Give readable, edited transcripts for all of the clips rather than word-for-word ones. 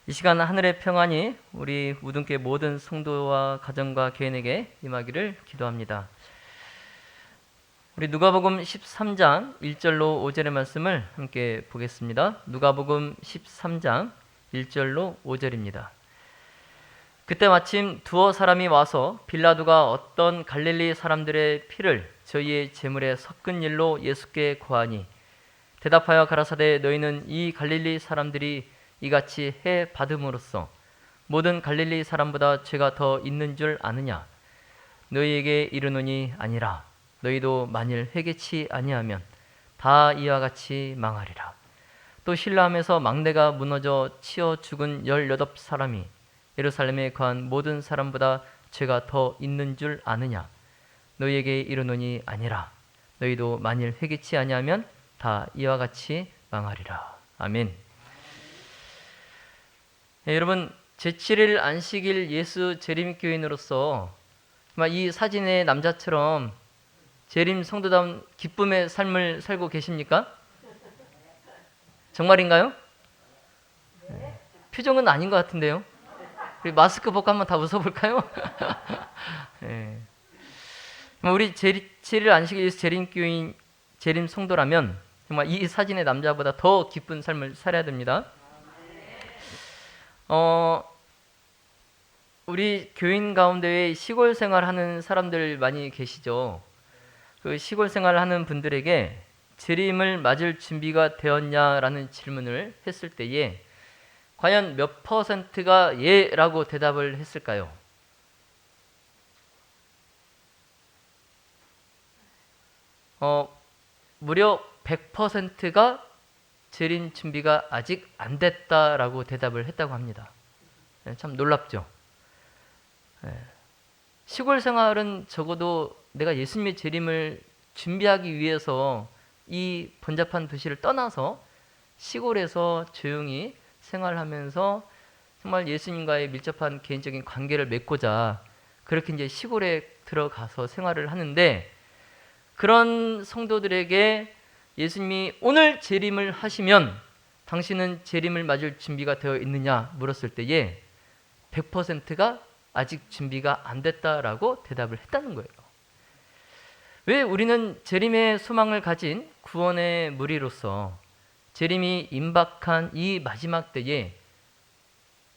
이 시간 하늘의 평안이 우리 무등교회 모든 성도와 가정과 개인에게 임하기를 기도합니다. 우리 누가복음 13장 1절로 5절의 말씀을 함께 보겠습니다. 누가복음 13장 1절로 5절입니다. 그때 마침 두어 사람이 와서 빌라도가 어떤 갈릴리 사람들의 피를 저희의 제물에 섞은 일로 예수께 고하니, 대답하여 가라사대 너희는 이 갈릴리 사람들이 이같이 해 받음으로써 모든 갈릴리 사람보다 죄가 더 있는 줄 아느냐? 너희에게 이르노니 아니라. 너희도 만일 회개치 아니하면 다 이와 같이 망하리라. 또 신라함에서 망대가 무너져 치어 죽은 18사람이 예루살렘에 거한 모든 사람보다 죄가 더 있는 줄 아느냐? 너희에게 이르노니 아니라. 너희도 만일 회개치 아니하면 다 이와 같이 망하리라. 아멘. 네, 여러분, 제7일 안식일 예수 재림교인으로서 이 사진의 남자처럼 재림 성도다운 기쁨의 삶을 살고 계십니까? 정말인가요? 네. 표정은 아닌 것 같은데요. 우리 마스크 벗고 한번 다 웃어볼까요? 네. 우리 제7일 안식일 예수 재림교인, 재림 성도라면 정말 이 사진의 남자보다 더 기쁜 삶을 살아야 됩니다. 우리 교인 가운데에 시골 생활하는 사람들 많이 계시죠. 그 시골 생활하는 분들에게 재림을 맞을 준비가 되었냐라는 질문을 했을 때에 과연 몇 퍼센트가 예라고 대답을 했을까요? 무려 100%가 재림 준비가 아직 안 됐다라고 대답을 했다고 합니다. 참 놀랍죠. 시골 생활은 적어도 내가 예수님의 재림을 준비하기 위해서 이 번잡한 도시를 떠나서 시골에서 조용히 생활하면서 정말 예수님과의 밀접한 개인적인 관계를 맺고자 그렇게 이제 시골에 들어가서 생활을 하는데, 그런 성도들에게 예수님이 오늘 재림을 하시면 당신은 재림을 맞을 준비가 되어 있느냐 물었을 때에 100%가 아직 준비가 안 됐다라고 대답을 했다는 거예요. 왜 우리는 재림의 소망을 가진 구원의 무리로서 재림이 임박한 이 마지막 때에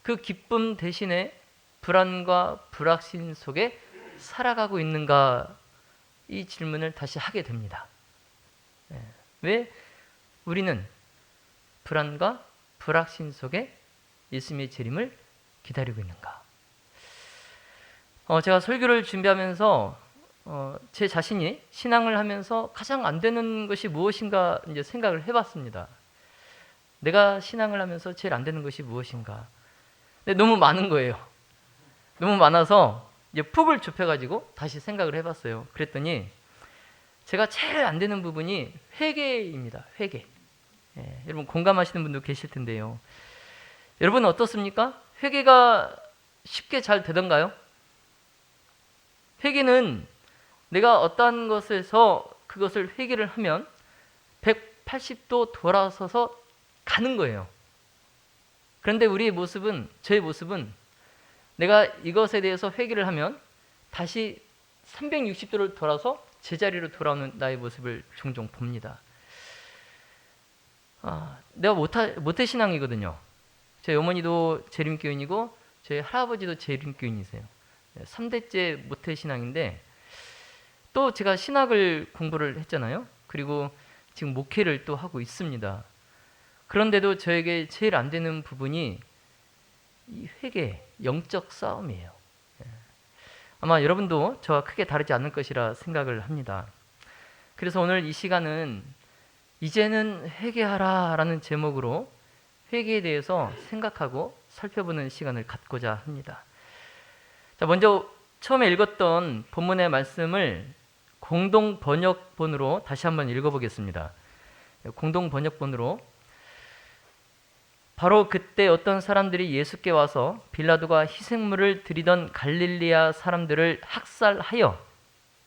그 기쁨 대신에 불안과 불확신 속에 살아가고 있는가, 이 질문을 다시 하게 됩니다. 왜 우리는 불안과 불확신 속에 예수님의 재림을 기다리고 있는가? 제가 설교를 준비하면서 제 자신이 신앙을 하면서 가장 안 되는 것이 무엇인가 이제 생각을 해봤습니다. 내가 신앙을 하면서 제일 안 되는 것이 무엇인가? 근데 너무 많은 거예요. 너무 많아서 이제 폭을 좁혀가지고 다시 생각을 해봤어요. 그랬더니 제가 제일 안 되는 부분이 회개입니다. 회개. 여러분 공감하시는 분도 계실 텐데요. 여러분은 어떻습니까? 회개가 쉽게 잘 되던가요? 회개는 내가 어떠한 것에서 그것을 회개를 하면 180도 돌아서서 가는 거예요. 그런데 우리의 모습은, 저의 모습은 내가 이것에 대해서 회개를 하면 다시 360도를 돌아서 제자리로 돌아오는 나의 모습을 종종 봅니다. 내가 모태신앙이거든요. 제 어머니도 재림교인이고 제 할아버지도 재림교인이세요. 3대째 모태신앙인데, 또 제가 신학을 공부를 했잖아요. 그리고 지금 목회를 또 하고 있습니다. 그런데도 저에게 제일 안 되는 부분이 이 회개, 영적 싸움이에요. 아마 여러분도 저와 크게 다르지 않을 것이라 생각을 합니다. 그래서 오늘 이 시간은 이제는 회개하라 라는 제목으로 회개에 대해서 생각하고 살펴보는 시간을 갖고자 합니다. 자, 먼저 처음에 읽었던 본문의 말씀을 공동 번역본으로 다시 한번 읽어보겠습니다. 공동 번역본으로. 바로 그때 어떤 사람들이 예수께 와서 빌라도가 희생물을 드리던 갈릴리아 사람들을 학살하여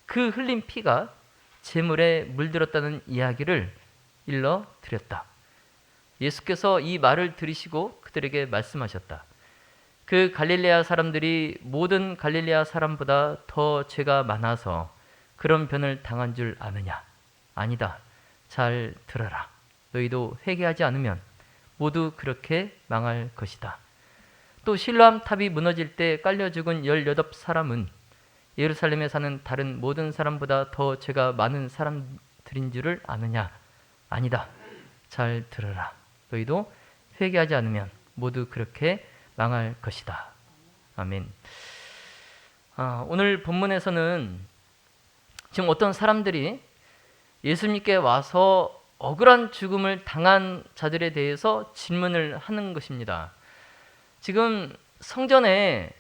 그 흘린 피가 제물에 물들었다는 이야기를 일러 드렸다. 예수께서 이 말을 들으시고 그들에게 말씀하셨다. 그 갈릴레아 사람들이 모든 갈릴레아 사람보다 더 죄가 많아서 그런 변을 당한 줄 아느냐? 아니다. 잘 들어라. 너희도 회개하지 않으면 모두 그렇게 망할 것이다. 또 실로암 탑이 무너질 때 깔려 죽은 18사람은 예루살렘에 사는 다른 모든 사람보다 더 죄가 많은 사람들인 줄을 아느냐? 아니다. 잘 들어라. 너희도 회개하지 않으면 모두 그렇게 망할 것이다. 아멘. 오늘 본문에서는 지금 어떤 사람들이 예수님께 와서 억울한 죽음을 당한 자들에 대해서 질문을 하는 것입니다. 지금 성전에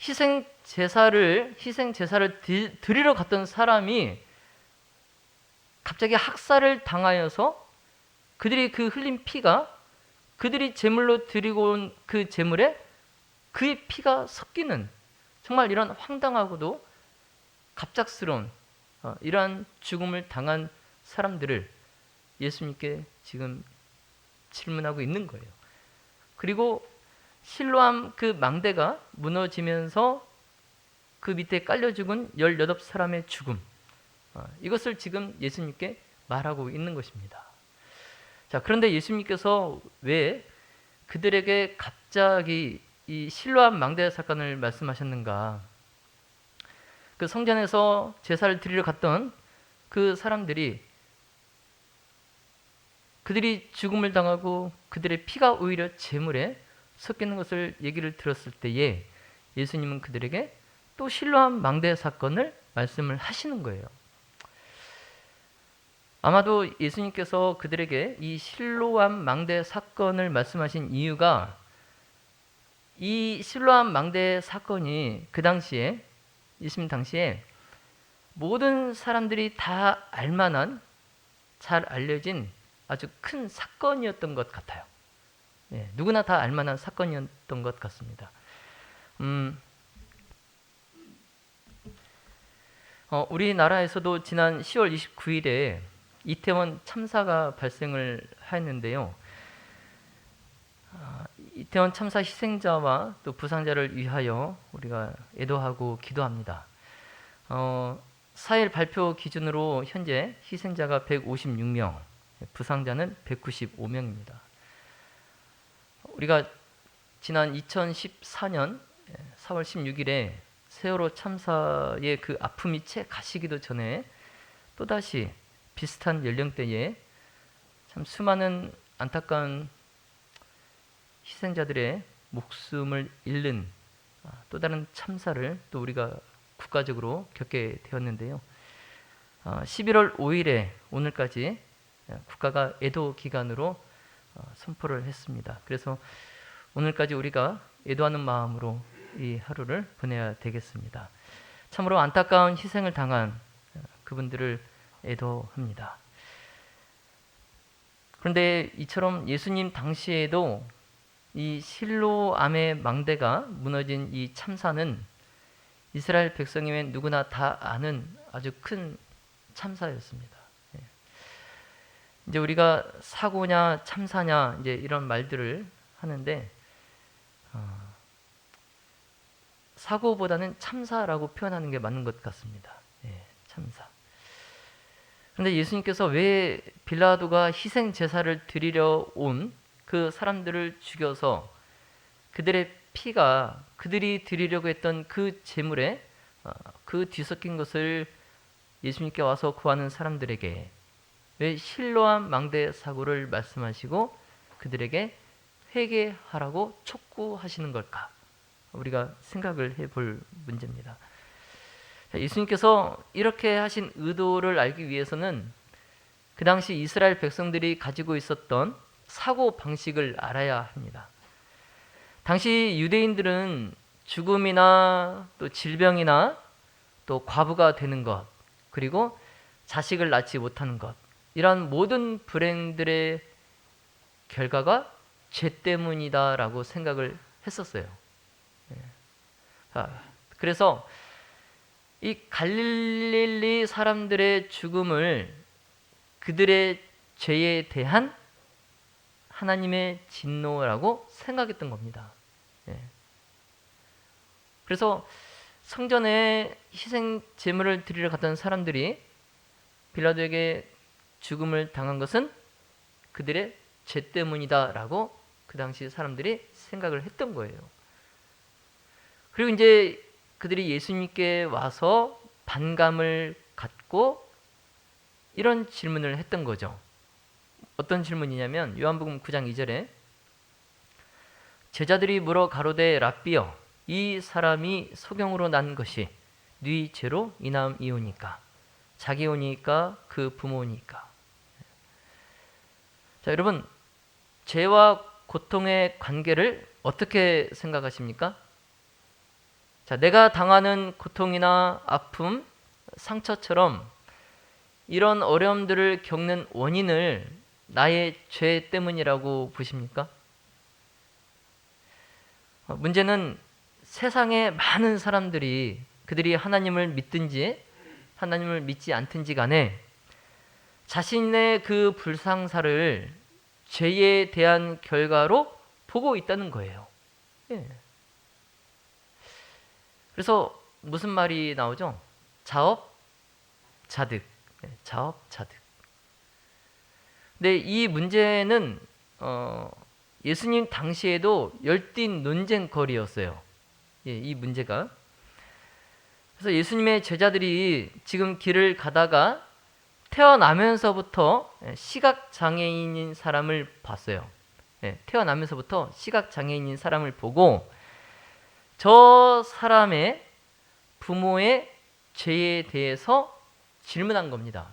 희생 제사를 드리러 갔던 사람이 갑자기 학살을 당하여서 그들이 그 흘린 피가 그들이 제물로 드리고 온 그 제물에 그의 피가 섞이는 정말 이런 황당하고도 갑작스러운 이러한 죽음을 당한 사람들을 예수님께 지금 질문하고 있는 거예요. 그리고 실로암 그 망대가 무너지면서 그 밑에 깔려 죽은 18사람의 죽음, 이것을 지금 예수님께 말하고 있는 것입니다. 자, 그런데 예수님께서 왜 그들에게 갑자기 이 실로암 망대 사건을 말씀하셨는가? 그 성전에서 제사를 드리러 갔던 그 사람들이 그들이 죽음을 당하고 그들의 피가 오히려 제물에 섞이는 것을 얘기를 들었을 때에 예수님은 그들에게 또 실로암 망대 사건을 말씀을 하시는 거예요. 아마도 예수님께서 그들에게 이 실로암 망대 사건을 말씀하신 이유가 이 실로암 망대 사건이 그 당시에 예수님 당시에 모든 사람들이 다 알만한 잘 알려진 아주 큰 사건이었던 것 같아요. 누구나 다 알만한 사건이었던 것 같습니다. 우리나라에서도 지난 10월 29일에 이태원 참사가 발생을 하였는데요. 이태원 참사 희생자와 또 부상자를 위하여 우리가 애도하고 기도합니다. 4일 발표 기준으로 현재 희생자가 156명, 부상자는 195명입니다. 우리가 지난 2014년 4월 16일에 세월호 참사의 그 아픔이 채 가시기도 전에 또다시 비슷한 연령대에 참 수많은 안타까운 희생자들의 목숨을 잃는 또 다른 참사를 또 우리가 국가적으로 겪게 되었는데요. 11월 5일에 오늘까지 국가가 애도 기간으로 선포를 했습니다. 그래서 오늘까지 우리가 애도하는 마음으로 이 하루를 보내야 되겠습니다. 참으로 안타까운 희생을 당한 그분들을 애도합니다. 그런데 이처럼 예수님 당시에도 이 실로암의 망대가 무너진 이 참사는 이스라엘 백성이면 누구나 다 아는 아주 큰 참사였습니다. 이제 우리가 사고냐 참사냐 이제 이런 말들을 하는데 사고보다는 참사라고 표현하는 게 맞는 것 같습니다. 참사. 그런데 예수님께서 왜 빌라도가 희생 제사를 드리려 온 그 사람들을 죽여서 그들의 피가 그들이 드리려고 했던 그 제물에 그 뒤섞인 것을 예수님께 와서 구하는 사람들에게 왜 실로암 망대 사고를 말씀하시고 그들에게 회개하라고 촉구하시는 걸까? 우리가 생각을 해볼 문제입니다. 예수님께서 이렇게 하신 의도를 알기 위해서는 그 당시 이스라엘 백성들이 가지고 있었던 사고 방식을 알아야 합니다. 당시 유대인들은 죽음이나 또 질병이나 또 과부가 되는 것, 그리고 자식을 낳지 못하는 것, 이러한 모든 불행들의 결과가 죄 때문이다라고 생각을 했었어요. 그래서 이 갈릴리 사람들의 죽음을 그들의 죄에 대한 하나님의 진노라고 생각했던 겁니다. 예. 그래서 성전에 희생 제물을 드리러 갔던 사람들이 빌라도에게 죽음을 당한 것은 그들의 죄 때문이다라고 그 당시 사람들이 생각을 했던 거예요. 그리고 이제 그들이 예수님께 와서 반감을 갖고 이런 질문을 했던 거죠. 어떤 질문이냐면 요한복음 9장 2절에 제자들이 물어 가로되 랍비여 이 사람이 소경으로 난 것이 네 죄로 인함이오니까 자기 오니까 그 부모니까. 자, 여러분, 죄와 고통의 관계를 어떻게 생각하십니까? 자, 내가 당하는 고통이나 아픔, 상처처럼 이런 어려움들을 겪는 원인을 나의 죄 때문이라고 보십니까? 문제는 세상의 많은 사람들이 그들이 하나님을 믿든지 하나님을 믿지 않든지 간에 자신의 그 불상사를 죄에 대한 결과로 보고 있다는 거예요. 예. 그래서 무슨 말이 나오죠? 자업자득. 자업자득. 근데 이 문제는 예수님 당시에도 열띤 논쟁거리였어요. 예, 이 문제가. 그래서 예수님의 제자들이 지금 길을 가다가 태어나면서부터 시각장애인인 사람을 봤어요. 예, 태어나면서부터 시각장애인인 사람을 보고 저 사람의 부모의 죄에 대해서 질문한 겁니다.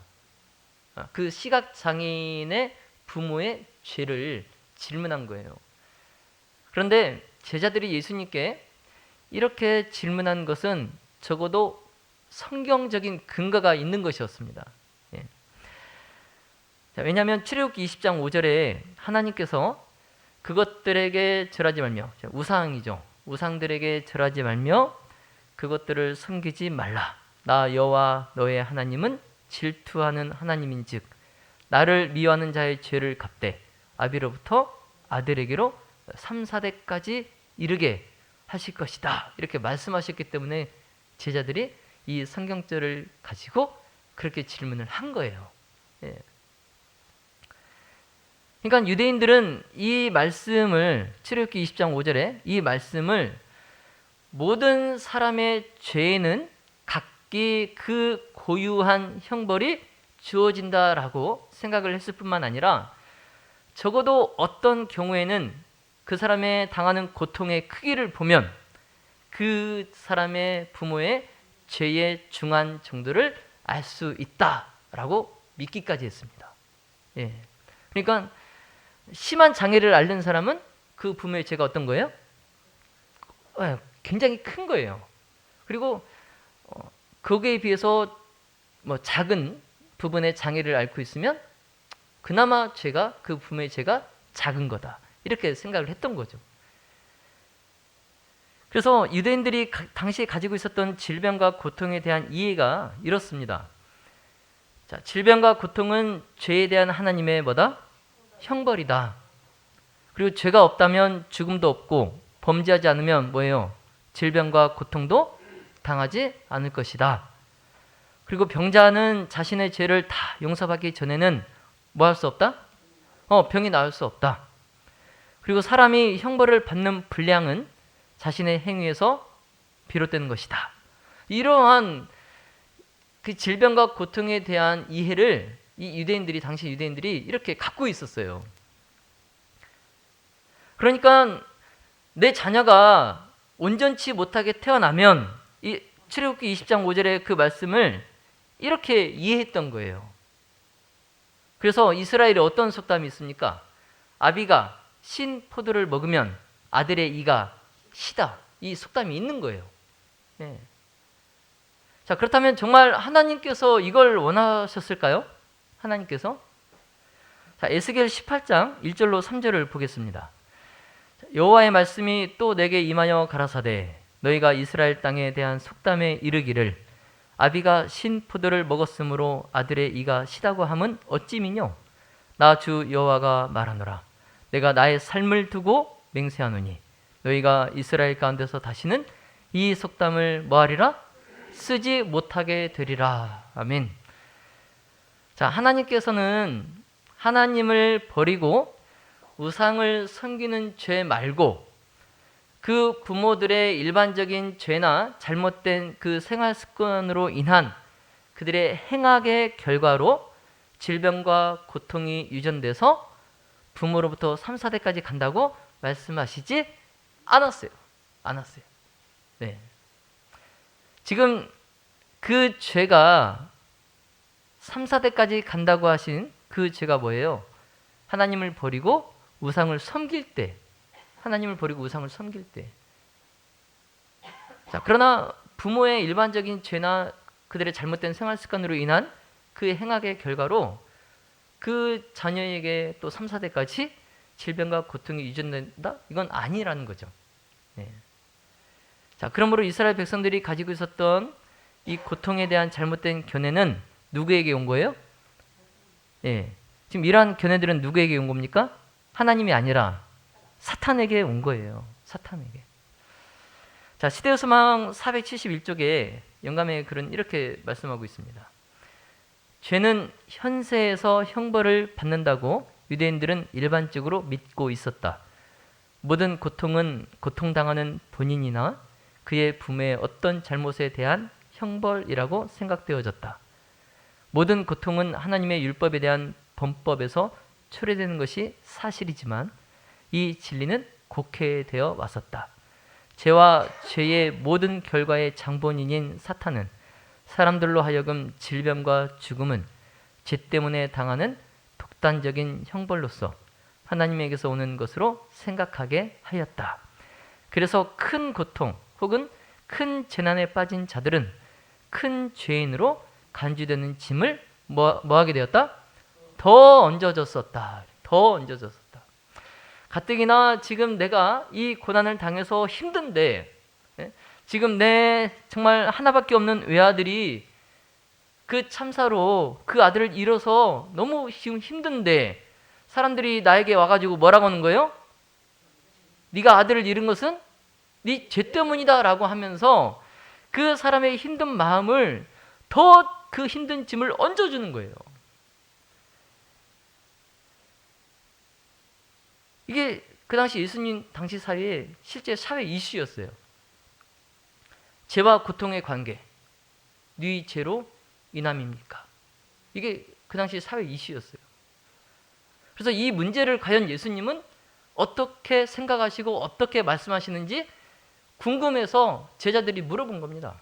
그 시각장애인의 부모의 죄를 질문한 거예요. 그런데 제자들이 예수님께 이렇게 질문한 것은 적어도 성경적인 근거가 있는 것이었습니다. 예. 자, 왜냐하면 출애굽기 20장 5절에 하나님께서 그것들에게 절하지 말며, 우상이죠. 우상들에게 절하지 말며 그것들을 섬기지 말라. 나 여호와 너의 하나님은 질투하는 하나님인즉 나를 미워하는 자의 죄를 갚되 아비로부터 아들에게로 3, 4대까지 이르게 하실 것이다. 이렇게 말씀하셨기 때문에 제자들이 이 성경절을 가지고 그렇게 질문을 한 거예요. 예. 그러니까 유대인들은 이 말씀을 출애굽기 20장 5절에 이 말씀을 모든 사람의 죄에는 각기 그 고유한 형벌이 주어진다라고 생각을 했을 뿐만 아니라 적어도 어떤 경우에는 그 사람의 당하는 고통의 크기를 보면 그 사람의 부모의 죄의 중한 정도를 알 수 있다라고 믿기까지 했습니다. 예. 그러니까 심한 장애를 앓는 사람은 그 부모의 죄가 어떤 거예요? 굉장히 큰 거예요. 그리고 거기에 비해서 뭐 작은 부분의 장애를 앓고 있으면 그나마 죄가 그 부모의 죄가 작은 거다. 이렇게 생각을 했던 거죠. 그래서 유대인들이 당시에 가지고 있었던 질병과 고통에 대한 이해가 이렇습니다. 자, 질병과 고통은 죄에 대한 하나님의 뭐다? 형벌이다. 그리고 죄가 없다면 죽음도 없고 범죄하지 않으면 뭐예요? 질병과 고통도 당하지 않을 것이다. 그리고 병자는 자신의 죄를 다 용서받기 전에는 뭐 할 수 없다? 병이 나을 수 없다. 그리고 사람이 형벌을 받는 분량은 자신의 행위에서 비롯되는 것이다. 이러한 그 질병과 고통에 대한 이해를 이 유대인들이 당시 유대인들이 이렇게 갖고 있었어요. 그러니까 내 자녀가 온전치 못하게 태어나면 이 출애굽기 20장 5절의 그 말씀을 이렇게 이해했던 거예요. 그래서 이스라엘에 어떤 속담이 있습니까? 아비가 신 포도를 먹으면 아들의 이가 시다. 이 속담이 있는 거예요. 네. 자, 그렇다면 정말 하나님께서 이걸 원하셨을까요? 하나님께서? 자, 에스겔 18장 1절로 3절을 보겠습니다. 여호와의 말씀이 또 내게 임하여 가라사대 너희가 이스라엘 땅에 대한 속담에 이르기를 아비가 신 포도를 먹었으므로 아들의 이가 시다고 함은 어찌미뇨? 나 주 여호와가 말하노라. 내가 나의 삶을 두고 맹세하노니 너희가 이스라엘 가운데서 다시는 이 속담을 뭐하리라? 쓰지 못하게 되리라. 아멘. 자, 하나님께서는 하나님을 버리고 우상을 섬기는 죄 말고 그 부모들의 일반적인 죄나 잘못된 그 생활 습관으로 인한 그들의 행악의 결과로 질병과 고통이 유전돼서 부모로부터 3, 4대까지 간다고 말씀하시지 않았어요. 네. 지금 그 죄가 3, 4대까지 간다고 하신 그 죄가 뭐예요? 하나님을 버리고 우상을 섬길 때. 자, 그러나 부모의 일반적인 죄나 그들의 잘못된 생활 습관으로 인한 그 행악의 결과로 그 자녀에게 또 3, 4대까지 질병과 고통이 유전된다? 이건 아니라는 거죠. 네. 자, 그러므로 이스라엘 백성들이 가지고 있었던 이 고통에 대한 잘못된 견해는 누구에게 온 거예요? 예. 지금 이러한 견해들은 누구에게 온 겁니까? 하나님이 아니라 사탄에게 온 거예요. 사탄에게. 자, 시대요소망 471쪽에 영감의 글은 이렇게 말씀하고 있습니다. 죄는 현세에서 형벌을 받는다고 유대인들은 일반적으로 믿고 있었다. 모든 고통은 고통당하는 본인이나 그의 부모의 어떤 잘못에 대한 형벌이라고 생각되어졌다. 모든 고통은 하나님의 율법에 대한 범법에서 초래되는 것이 사실이지만 이 진리는 곡해되어 왔었다. 죄와 죄의 모든 결과의 장본인인 사탄은 사람들로 하여금 질병과 죽음은 죄 때문에 당하는 독단적인 형벌로서 하나님에게서 오는 것으로 생각하게 하였다. 그래서 큰 고통 혹은 큰 재난에 빠진 자들은 큰 죄인으로 간주되는 짐을 뭐하게 되었다? 더 얹어졌었다. 가뜩이나 지금 내가 이 고난을 당해서 힘든데, 지금 내 정말 하나밖에 없는 외아들이 그 참사로 그 아들을 잃어서 너무 지금 힘든데 사람들이 나에게 와가지고 뭐라고 하는 거예요? 네가 아들을 잃은 것은 네 죄 때문이다 라고 하면서 그 사람의 힘든 마음을 더 그 힘든 짐을 얹어주는 거예요. 이게 그 당시 예수님 당시 사회에 실제 사회 이슈였어요. 죄와 고통의 관계, 네 죄로 인함입니까? 이게 그 당시 사회 이슈였어요. 그래서 이 문제를 과연 예수님은 어떻게 생각하시고 어떻게 말씀하시는지 궁금해서 제자들이 물어본 겁니다.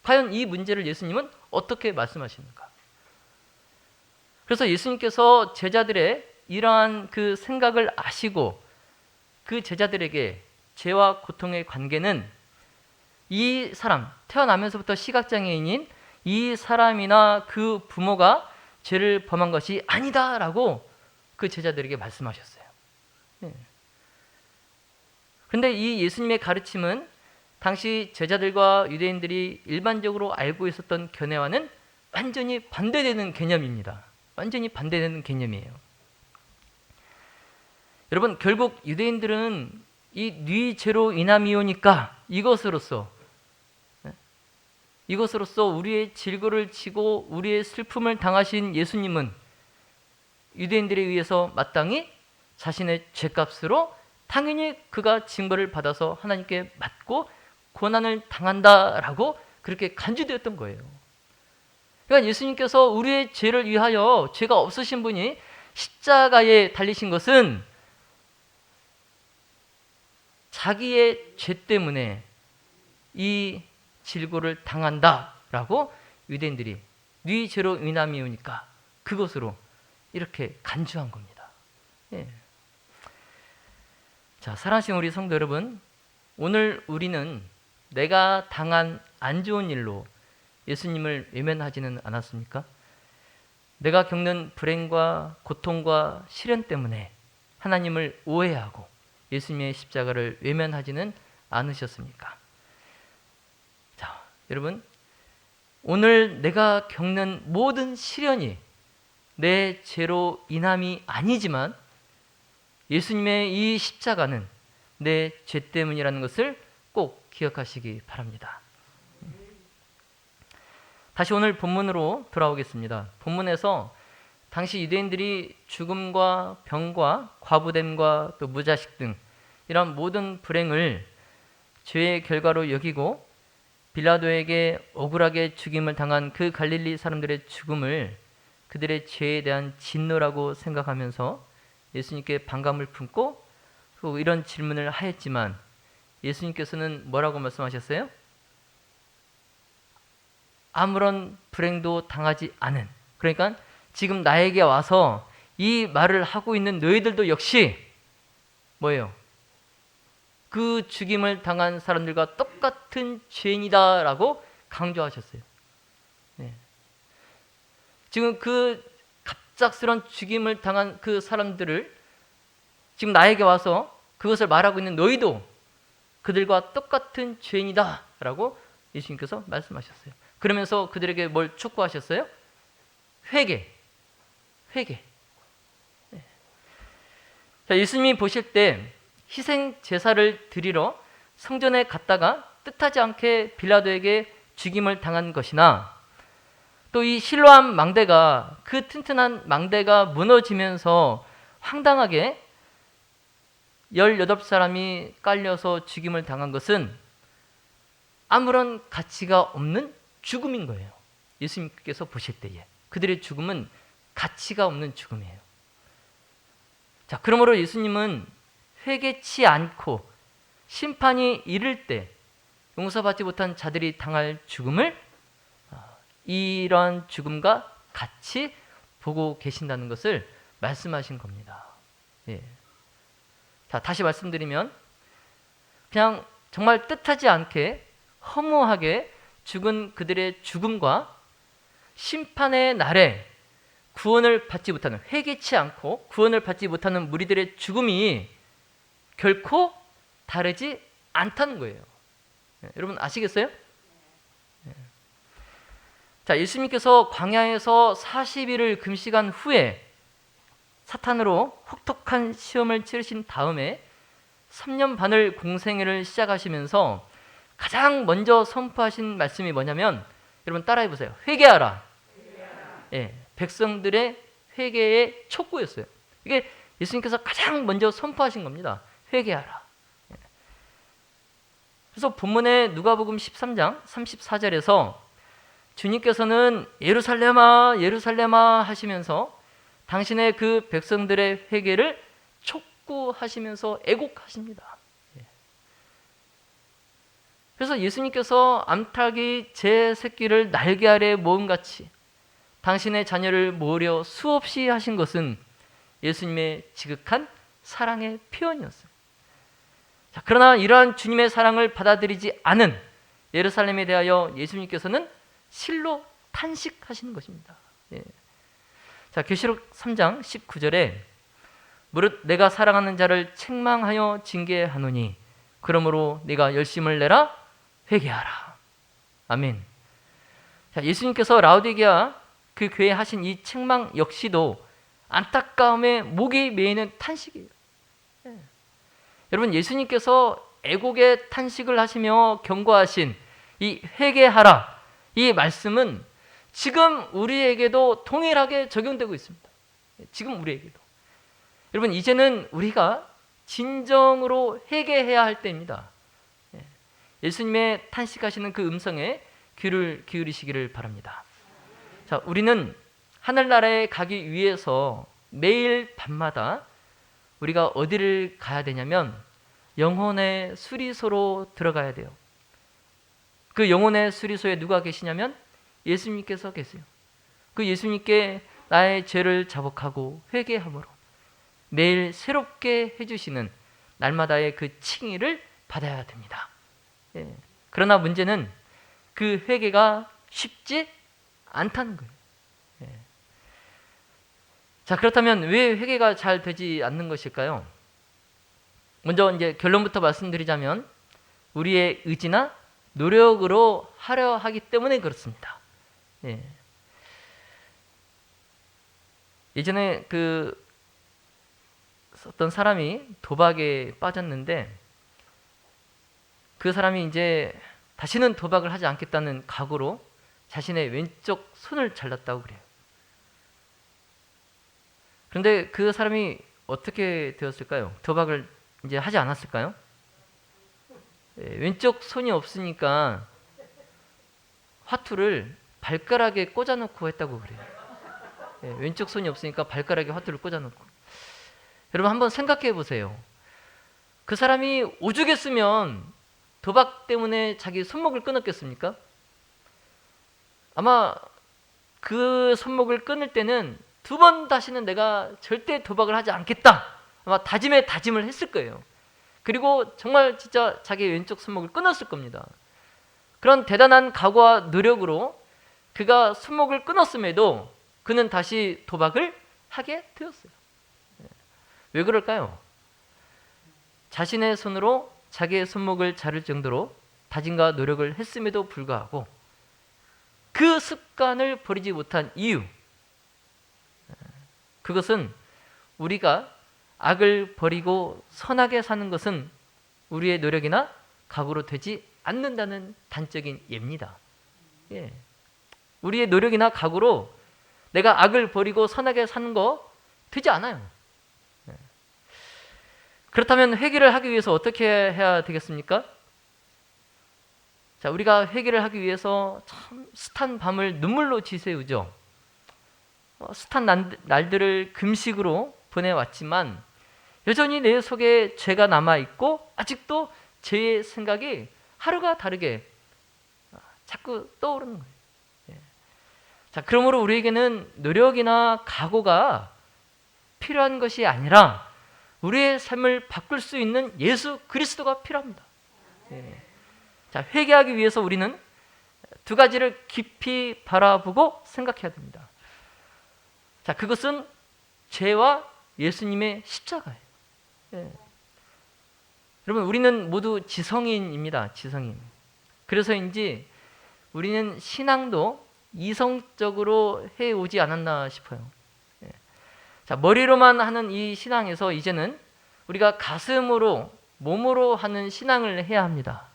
과연 이 문제를 예수님은 어떻게 말씀하시는가? 그래서 예수님께서 제자들의 이러한 그 생각을 아시고 그 제자들에게 죄와 고통의 관계는 이 사람, 태어나면서부터 시각장애인인 이 사람이나 그 부모가 죄를 범한 것이 아니다라고 그 제자들에게 말씀하셨어요. 그런데 이 예수님의 가르침은 당시 제자들과 유대인들이 일반적으로 알고 있었던 견해와는 완전히 반대되는 개념입니다. 완전히 반대되는 개념이에요. 여러분, 결국 유대인들은 이 네 죄로 인함이오니까 이것으로써 우리의 질고를 지고 우리의 슬픔을 당하신 예수님은 유대인들에 의해서 마땅히 자신의 죄값으로 당연히 그가 징벌을 받아서 하나님께 맞고 고난을 당한다라고 그렇게 간주되었던 거예요. 그러니까 예수님께서 우리의 죄를 위하여 죄가 없으신 분이 십자가에 달리신 것은 자기의 죄 때문에 이 질고를 당한다라고 유대인들이 네 죄로 인함이오니까 그것으로 이렇게 간주한 겁니다. 예. 자, 사랑하시는 우리 성도 여러분, 오늘 우리는 내가 당한 안 좋은 일로 예수님을 외면하지는 않았습니까? 내가 겪는 불행과 고통과 시련 때문에 하나님을 오해하고 예수님의 십자가를 외면하지는 않으셨습니까? 자, 여러분, 오늘 내가 겪는 모든 시련이 내 죄로 인함이 아니지만 예수님의 이 십자가는 내 죄 때문이라는 것을 꼭 기억하시기 바랍니다. 다시 오늘 본문으로 돌아오겠습니다. 본문에서 당시 유대인들이 죽음과 병과 과부됨과 또 무자식 등 이런 모든 불행을 죄의 결과로 여기고 빌라도에게 억울하게 죽임을 당한 그 갈릴리 사람들의 죽음을 그들의 죄에 대한 진노라고 생각하면서 예수님께 반감을 품고 또 이런 질문을 하였지만 예수님께서는 뭐라고 말씀하셨어요? 아무런 불행도 당하지 않은, 그러니까 지금 나에게 와서 이 말을 하고 있는 너희들도 역시 뭐예요? 그 죽임을 당한 사람들과 똑같은 죄인이다 라고 강조하셨어요. 네. 지금 그 갑작스런 죽임을 당한 그 사람들을 지금 나에게 와서 그것을 말하고 있는 너희도 그들과 똑같은 죄인이다 라고 예수님께서 말씀하셨어요. 그러면서 그들에게 뭘 촉구하셨어요? 회개. 네. 자, 예수님이 보실 때 희생 제사를 드리러 성전에 갔다가 뜻하지 않게 빌라도에게 죽임을 당한 것이나 또 이 실로암 망대가, 그 튼튼한 망대가 무너지면서 황당하게 18사람이 깔려서 죽임을 당한 것은 아무런 가치가 없는 죽음인 거예요. 예수님께서 보실 때에 그들의 죽음은 가치가 없는 죽음이에요. 자, 그러므로 예수님은 회개치 않고 심판이 이를 때 용서받지 못한 자들이 당할 죽음을 이러한 죽음과 같이 보고 계신다는 것을 말씀하신 겁니다. 예. 자, 다시 말씀드리면 그냥 정말 뜻하지 않게 허무하게 죽은 그들의 죽음과 심판의 날에 구원을 받지 못하는, 회개치 않고 구원을 받지 못하는 무리들의 죽음이 결코 다르지 않다는 거예요. 여러분 아시겠어요? 자, 예수님께서 광야에서 40일을 금식한 후에 사탄으로 혹독한 시험을 치르신 다음에 3년 반을 공생애를 시작하시면서 가장 먼저 선포하신 말씀이 뭐냐면, 여러분 따라해 보세요. 회개하라. 예, 백성들의 회개의 촉구였어요. 이게 예수님께서 가장 먼저 선포하신 겁니다. 회개하라. 그래서 본문의 누가복음 13장 34절에서 주님께서는 예루살렘아 예루살렘아 하시면서 당신의 그 백성들의 회개를 촉구하시면서 애곡하십니다. 그래서 예수님께서 암탉이 제 새끼를 날개 아래 모음같이 당신의 자녀를 모으려 수없이 하신 것은 예수님의 지극한 사랑의 표현이었어요. 자, 그러나 이러한 주님의 사랑을 받아들이지 않은 예루살렘에 대하여 예수님께서는 실로 탄식하시는 것입니다. 예. 자, 계시록 3장 19절에 무릇 내가 사랑하는 자를 책망하여 징계하노니 그러므로 네가 열심을 내라 회개하라. 아멘. 자, 예수님께서 라오디게아 그 교회에 하신 이 책망 역시도 안타까움에 목이 메이는 탄식이에요. 예. 여러분, 예수님께서 애곡의 탄식을 하시며 경고하신 이 회개하라, 이 말씀은 지금 우리에게도 동일하게 적용되고 있습니다. 지금 우리에게도. 여러분, 이제는 우리가 진정으로 회개해야 할 때입니다. 예수님의 탄식하시는 그 음성에 귀를 기울이시기를 바랍니다. 자, 우리는 하늘나라에 가기 위해서 매일 밤마다 우리가 어디를 가야 되냐면 영혼의 수리소로 들어가야 돼요. 그 영혼의 수리소에 누가 계시냐면 예수님께서 계세요. 그 예수님께 나의 죄를 자복하고 회개함으로 매일 새롭게 해주시는 날마다의 그 칭의를 받아야 됩니다. 예. 그러나 문제는 그 회개가 쉽지 않다는 거예요. 예. 자, 그렇다면 왜 회개가 잘 되지 않는 것일까요? 먼저 이제 결론부터 말씀드리자면 우리의 의지나 노력으로 하려 하기 때문에 그렇습니다. 예. 예전에 그 어떤 사람이 도박에 빠졌는데 그 사람이 이제 다시는 도박을 하지 않겠다는 각오로 자신의 왼쪽 손을 잘랐다고 그래요. 그런데 그 사람이 어떻게 되었을까요? 도박을 이제 하지 않았을까요? 왼쪽 손이 없으니까 화투를 발가락에 꽂아놓고 했다고 그래요. 왼쪽 손이 없으니까 발가락에 화투를 꽂아놓고. 여러분 한번 생각해 보세요. 그 사람이 오죽했으면 도박 때문에 자기 손목을 끊었겠습니까? 아마 그 손목을 끊을 때는 두 번 다시는 내가 절대 도박을 하지 않겠다, 아마 다짐에 다짐을 했을 거예요. 그리고 정말 진짜 자기 왼쪽 손목을 끊었을 겁니다. 그런 대단한 각오와 노력으로 그가 손목을 끊었음에도 그는 다시 도박을 하게 되었어요. 왜 그럴까요? 자신의 손으로 자기의 손목을 자를 정도로 다짐과 노력을 했음에도 불구하고 그 습관을 버리지 못한 이유, 그것은 우리가 악을 버리고 선하게 사는 것은 우리의 노력이나 각오로 되지 않는다는 단적인 예입니다. 우리의 노력이나 각오로 내가 악을 버리고 선하게 사는 거 되지 않아요. 그렇다면 회개를 하기 위해서 어떻게 해야 되겠습니까? 자, 우리가 회개를 하기 위해서 참 숱한 밤을 눈물로 지새우죠. 숱한 날들을 금식으로 보내왔지만 여전히 내 속에 죄가 남아있고 아직도 죄의 생각이 하루가 다르게 자꾸 떠오르는 거예요. 자, 그러므로 우리에게는 노력이나 각오가 필요한 것이 아니라 우리의 삶을 바꿀 수 있는 예수 그리스도가 필요합니다. 자, 회개하기 위해서 우리는 두 가지를 깊이 바라보고 생각해야 됩니다. 자, 그것은 죄와 예수님의 십자가예요. 여러분, 우리는 모두 지성인입니다. 지성인. 그래서인지 우리는 신앙도 이성적으로 해오지 않았나 싶어요. 자, 머리로만 하는 이 신앙에서 이제는 우리가 가슴으로, 몸으로 하는 신앙을 해야 합니다.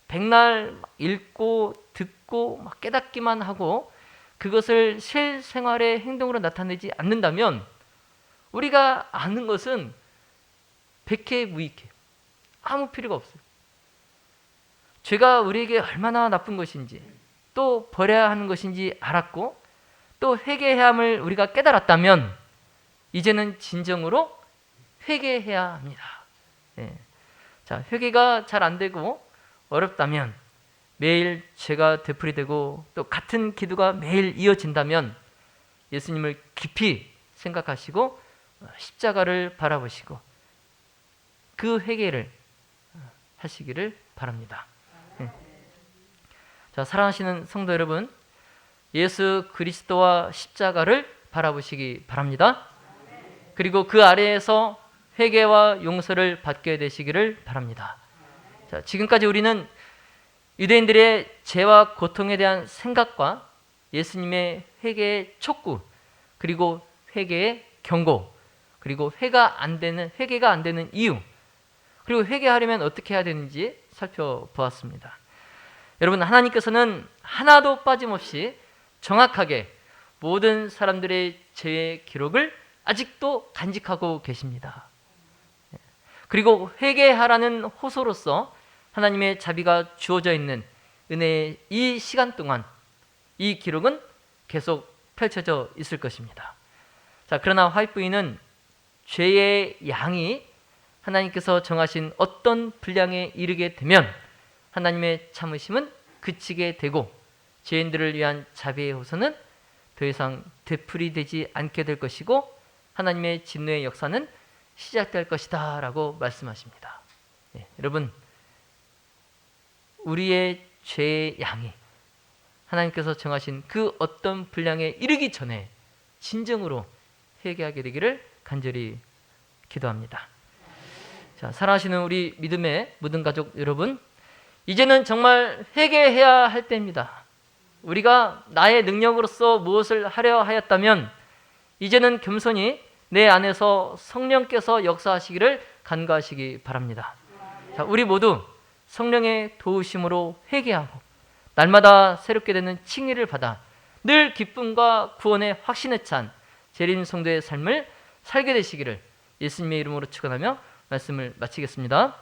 백날 읽고 듣고 막 깨닫기만 하고 그것을 실생활의 행동으로 나타내지 않는다면 우리가 아는 것은 백해무익해요. 아무 필요가 없어요. 죄가 우리에게 얼마나 나쁜 것인지, 또 버려야 하는 것인지 알았고 또 회개해야 함을 우리가 깨달았다면 이제는 진정으로 회개해야 합니다. 자, 회개가 잘 안 되고 어렵다면, 매일 죄가 되풀이되고 또 같은 기도가 매일 이어진다면 예수님을 깊이 생각하시고 십자가를 바라보시고 그 회개를 하시기를 바랍니다. 자, 사랑하시는 성도 여러분, 예수 그리스도와 십자가를 바라보시기 바랍니다. 그리고 그 아래에서 회개와 용서를 받게 되시기를 바랍니다. 자, 지금까지 우리는 유대인들의 죄와 고통에 대한 생각과 예수님의 회개의 촉구, 그리고 회개의 경고, 그리고 회개가 안 되는 이유, 그리고 회개하려면 어떻게 해야 되는지 살펴보았습니다. 여러분, 하나님께서는 하나도 빠짐없이 정확하게 모든 사람들의 죄의 기록을 아직도 간직하고 계십니다. 그리고 회개하라는 호소로서 하나님의 자비가 주어져 있는 은혜의 이 시간 동안 이 기록은 계속 펼쳐져 있을 것입니다. 자, 그러나 화이트부인은 죄의 양이 하나님께서 정하신 어떤 분량에 이르게 되면 하나님의 참으심은 그치게 되고 죄인들을 위한 자비의 호소는 더 이상 되풀이되지 않게 될 것이고 하나님의 진노의 역사는 시작될 것이다 라고 말씀하십니다. 여러분, 우리의 죄의 양이 하나님께서 정하신 그 어떤 분량에 이르기 전에 진정으로 회개하게 되기를 간절히 기도합니다. 자, 사랑하시는 우리 믿음의 모든 가족 여러분, 이제는 정말 회개해야 할 때입니다. 우리가 나의 능력으로서 무엇을 하려 하였다면 이제는 겸손히 내 안에서 성령께서 역사하시기를 간구하시기 바랍니다. 자, 우리 모두 성령의 도우심으로 회개하고 날마다 새롭게 되는 칭의를 받아 늘 기쁨과 구원의 확신에 찬 재림 성도의 삶을 살게 되시기를 예수님의 이름으로 축원하며 말씀을 마치겠습니다.